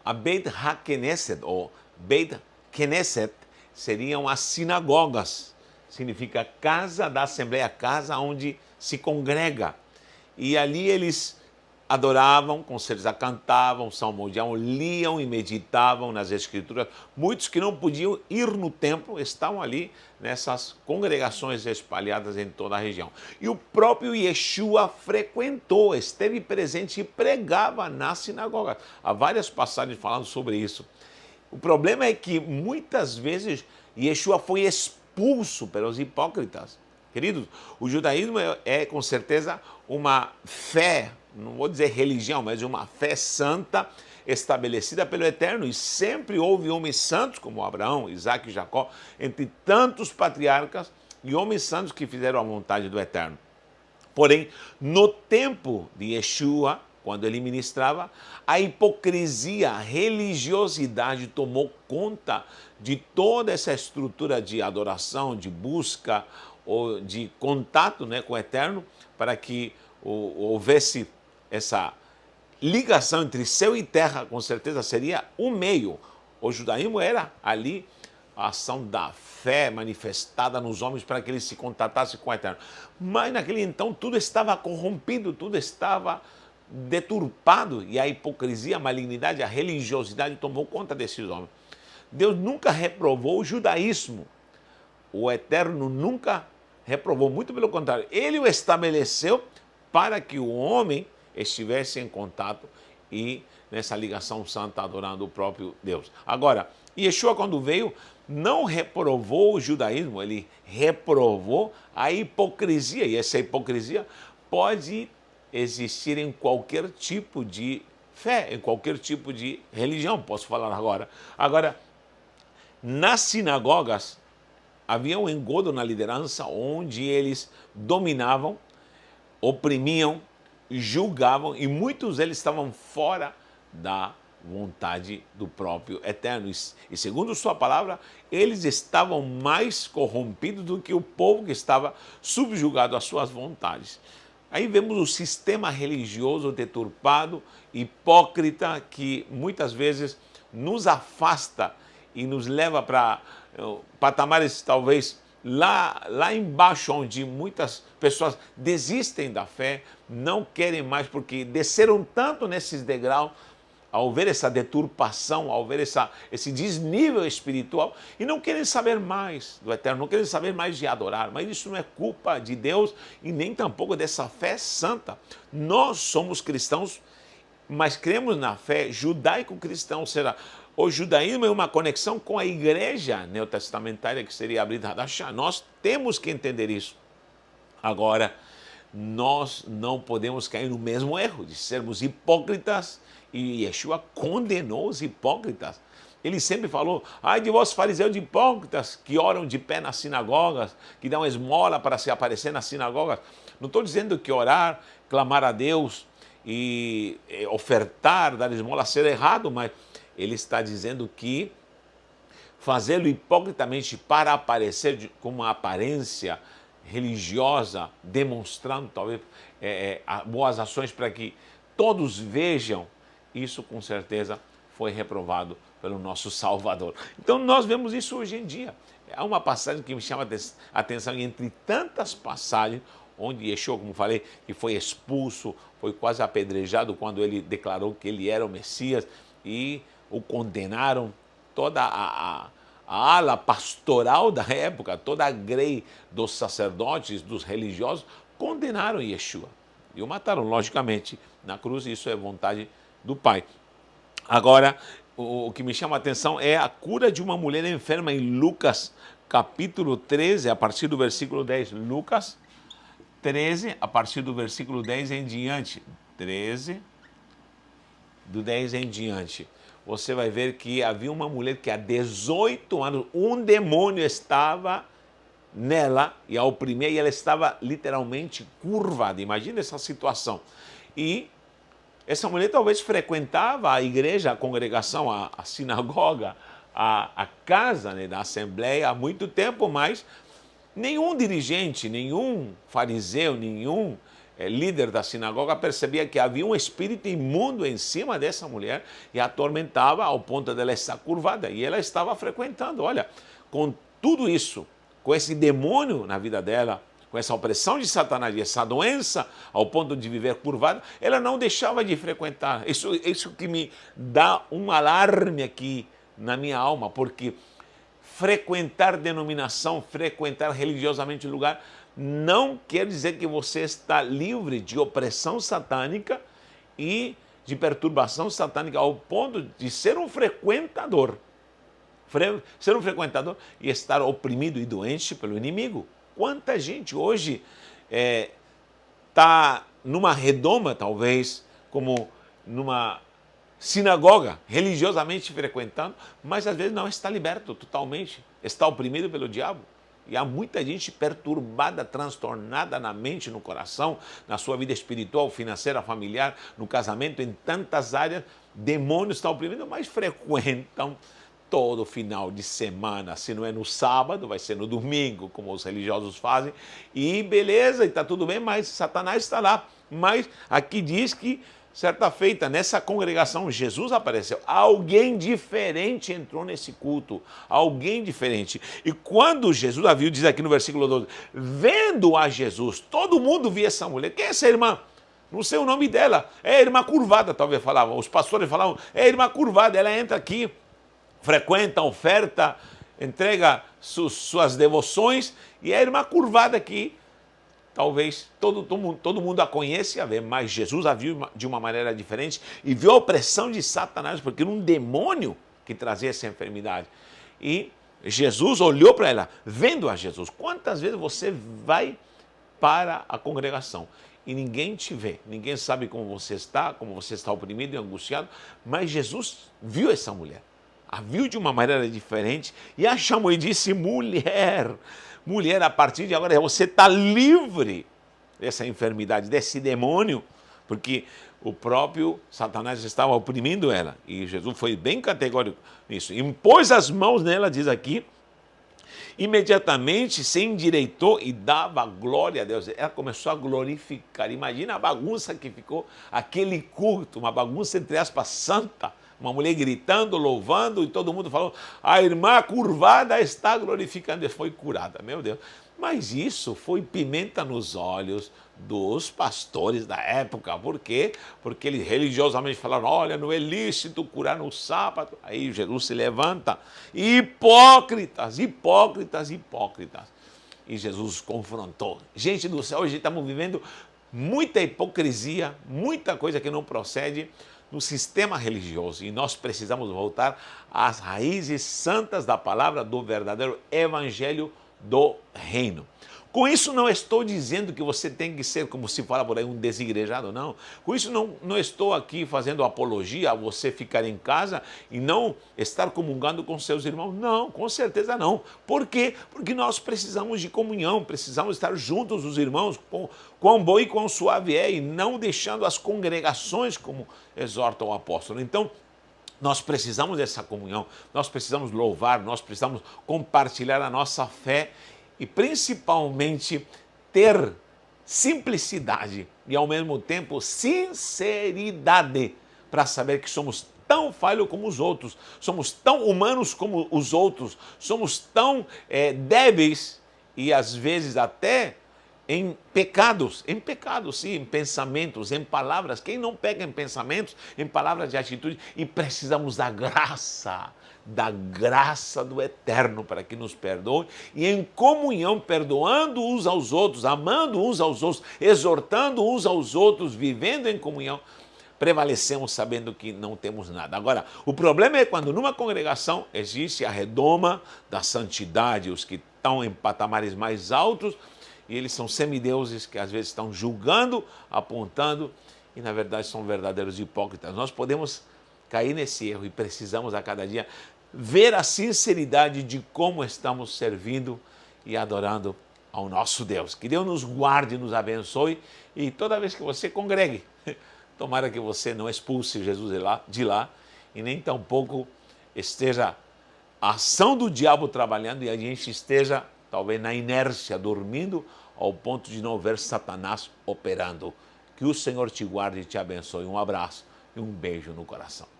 A Beit HaKnesset, ou Beit Knesset, seriam as sinagogas. Significa casa da Assembleia, casa onde se congrega. E ali eles adoravam, com certeza cantavam, salmodiavam, liam e meditavam nas Escrituras. Muitos que não podiam ir no templo estavam ali nessas congregações espalhadas em toda a região. E o próprio Yeshua frequentou, esteve presente e pregava na sinagoga. Há várias passagens falando sobre isso. O problema é que muitas vezes Yeshua foi expulso pelos hipócritas. Queridos, o judaísmo é com certeza uma fé, não vou dizer religião, mas uma fé santa estabelecida pelo Eterno. E sempre houve homens santos como Abraão, Isaac e Jacó, entre tantos patriarcas e homens santos que fizeram a vontade do Eterno. Porém, no tempo de Yeshua, quando ele ministrava, a hipocrisia, a religiosidade tomou conta de toda essa estrutura de adoração, de busca ou de contato, com o Eterno, para que houvesse essa ligação entre céu e terra. Com certeza seria o meio. O judaísmo era ali a ação da fé manifestada nos homens para que eles se contatassem com o Eterno. Mas naquele então tudo estava corrompido, tudo estava deturpado, e a hipocrisia, a malignidade, a religiosidade tomou conta desses homens. Deus nunca reprovou o judaísmo. O Eterno nunca reprovou, muito pelo contrário. Ele o estabeleceu para que o homem estivesse em contato e nessa ligação santa adorando o próprio Deus. Agora, Yeshua, quando veio, não reprovou o judaísmo, ele reprovou a hipocrisia. E essa hipocrisia pode existir em qualquer tipo de fé, em qualquer tipo de religião, posso falar agora. Agora, nas sinagogas, havia um engodo na liderança onde eles dominavam, oprimiam, julgavam, e muitos deles estavam fora da vontade do próprio Eterno. E segundo sua palavra, eles estavam mais corrompidos do que o povo que estava subjugado às suas vontades. Aí vemos o sistema religioso deturpado, hipócrita, que muitas vezes nos afasta e nos leva para patamares talvez lá embaixo, onde muitas pessoas desistem da fé, não querem mais, porque desceram tanto nesses degraus, ao ver essa deturpação, ao ver esse desnível espiritual, e não querem saber mais do Eterno, não querem saber mais de adorar. Mas isso não é culpa de Deus e nem tampouco dessa fé santa. Nós somos cristãos, mas cremos na fé judaico-cristã, ou seja, o judaísmo é uma conexão com a igreja neotestamentária, que seria a Brit Hadashah. Nós temos que entender isso. Agora, nós não podemos cair no mesmo erro de sermos hipócritas, e Yeshua condenou os hipócritas. Ele sempre falou: ai de vós fariseus de hipócritas, que oram de pé nas sinagogas, que dão esmola para se aparecer nas sinagogas. Não estou dizendo que orar, clamar a Deus e ofertar, dar esmola ser errado, mas ele está dizendo que fazê-lo hipocritamente para aparecer com uma aparência religiosa, demonstrando talvez boas ações para que todos vejam, isso com certeza foi reprovado pelo nosso Salvador. Então nós vemos isso hoje em dia. Há uma passagem que me chama a atenção, entre tantas passagens, onde Yeshua, como falei, que foi expulso, foi quase apedrejado quando ele declarou que ele era o Messias, e o condenaram. Toda a ala pastoral da época, toda a grei dos sacerdotes, dos religiosos, condenaram Yeshua e o mataram, logicamente, na cruz. Isso é vontade do Pai. Agora, o que me chama a atenção é a cura de uma mulher enferma em Lucas, capítulo 13, a partir do versículo 10. Lucas 13, a partir do versículo 10 em diante. 13, do 10 em diante. Você vai ver que havia uma mulher que há 18 anos, um demônio estava nela e a oprimia, e ela estava literalmente curvada. Imagina essa situação. E essa mulher talvez frequentava a igreja, a congregação, a sinagoga, a casa, da Assembleia há muito tempo, mas nenhum dirigente, nenhum fariseu, nenhum líder da sinagoga, percebia que havia um espírito imundo em cima dessa mulher e a atormentava ao ponto dela estar curvada. E ela estava frequentando. Olha, com tudo isso, com esse demônio na vida dela, com essa opressão de Satanás e essa doença ao ponto de viver curvada, ela não deixava de frequentar. Isso que me dá um alarme aqui na minha alma, porque frequentar denominação, frequentar religiosamente o lugar, não quer dizer que você está livre de opressão satânica e de perturbação satânica ao ponto de ser um frequentador. Ser um frequentador e estar oprimido e doente pelo inimigo. Quanta gente hoje está numa redoma, talvez, como numa sinagoga, religiosamente frequentando, mas às vezes não está liberto totalmente, está oprimido pelo diabo. E há muita gente perturbada, transtornada na mente, no coração, na sua vida espiritual, financeira, familiar, no casamento, em tantas áreas. Demônios estão oprimindo, mas frequentam todo final de semana. Se não é no sábado, vai ser no domingo, como os religiosos fazem. E beleza, e está tudo bem, mas Satanás está lá. Mas aqui diz que, certa feita, nessa congregação, Jesus apareceu. Alguém diferente entrou nesse culto. Alguém diferente. E quando Jesus a viu, diz aqui no versículo 12, vendo a Jesus, todo mundo via essa mulher. Quem é essa irmã? Não sei o nome dela. É a irmã curvada, talvez falavam. Os pastores falavam, é a irmã curvada, ela entra aqui, frequenta, oferta, entrega suas devoções, e é a irmã curvada aqui. Talvez todo mundo a conhece, mas Jesus a viu de uma maneira diferente e viu a opressão de Satanás, porque era um demônio que trazia essa enfermidade. E Jesus olhou para ela, vendo a Jesus. Quantas vezes você vai para a congregação e ninguém te vê, ninguém sabe como você está oprimido e angustiado, mas Jesus viu essa mulher, a viu de uma maneira diferente e a chamou e disse, mulher, a partir de agora você está livre dessa enfermidade, desse demônio, porque o próprio Satanás estava oprimindo ela. E Jesus foi bem categórico nisso. Impôs as mãos nela, diz aqui, imediatamente se endireitou e dava glória a Deus. Ela começou a glorificar. Imagina a bagunça que ficou aquele culto, uma bagunça entre aspas santa. Uma mulher gritando, louvando, e todo mundo falou, a irmã curvada está glorificando, e foi curada, meu Deus. Mas isso foi pimenta nos olhos dos pastores da época. Por quê? Porque eles religiosamente falaram, olha, não é lícito curar no sábado. Aí Jesus se levanta, hipócritas. E Jesus confrontou. Gente do céu, hoje estamos vivendo muita hipocrisia, muita coisa que não procede no sistema religioso, e nós precisamos voltar às raízes santas da palavra do verdadeiro evangelho do reino. Com isso não estou dizendo que você tem que ser, como se fala por aí, um desigrejado, não. Com isso não estou aqui fazendo apologia a você ficar em casa e não estar comungando com seus irmãos. Não, com certeza não. Por quê? Porque nós precisamos de comunhão, precisamos estar juntos os irmãos, quão bom e quão suave é, e não deixando as congregações, como exorta o apóstolo. Então, nós precisamos dessa comunhão, nós precisamos louvar, nós precisamos compartilhar a nossa fé e principalmente ter simplicidade e ao mesmo tempo sinceridade para saber que somos tão falhos como os outros, somos tão humanos como os outros, somos tão débeis e às vezes até em pecados, sim, em pensamentos, em palavras. Quem não peca em pensamentos, em palavras e atitudes? E precisamos da graça do Eterno para que nos perdoe e em comunhão, perdoando uns aos outros, amando uns aos outros, exortando uns aos outros, vivendo em comunhão, prevalecemos sabendo que não temos nada. Agora, o problema é quando numa congregação existe a redoma da santidade, os que estão em patamares mais altos, e eles são semideuses que às vezes estão julgando, apontando, e na verdade são verdadeiros hipócritas. Nós podemos cair nesse erro e precisamos a cada dia ver a sinceridade de como estamos servindo e adorando ao nosso Deus. Que Deus nos guarde e nos abençoe, e toda vez que você congregue, tomara que você não expulse Jesus de lá e nem tampouco esteja a ação do diabo trabalhando e a gente esteja talvez na inércia, dormindo ao ponto de não ver Satanás operando. Que o Senhor te guarde e te abençoe. Um abraço e um beijo no coração.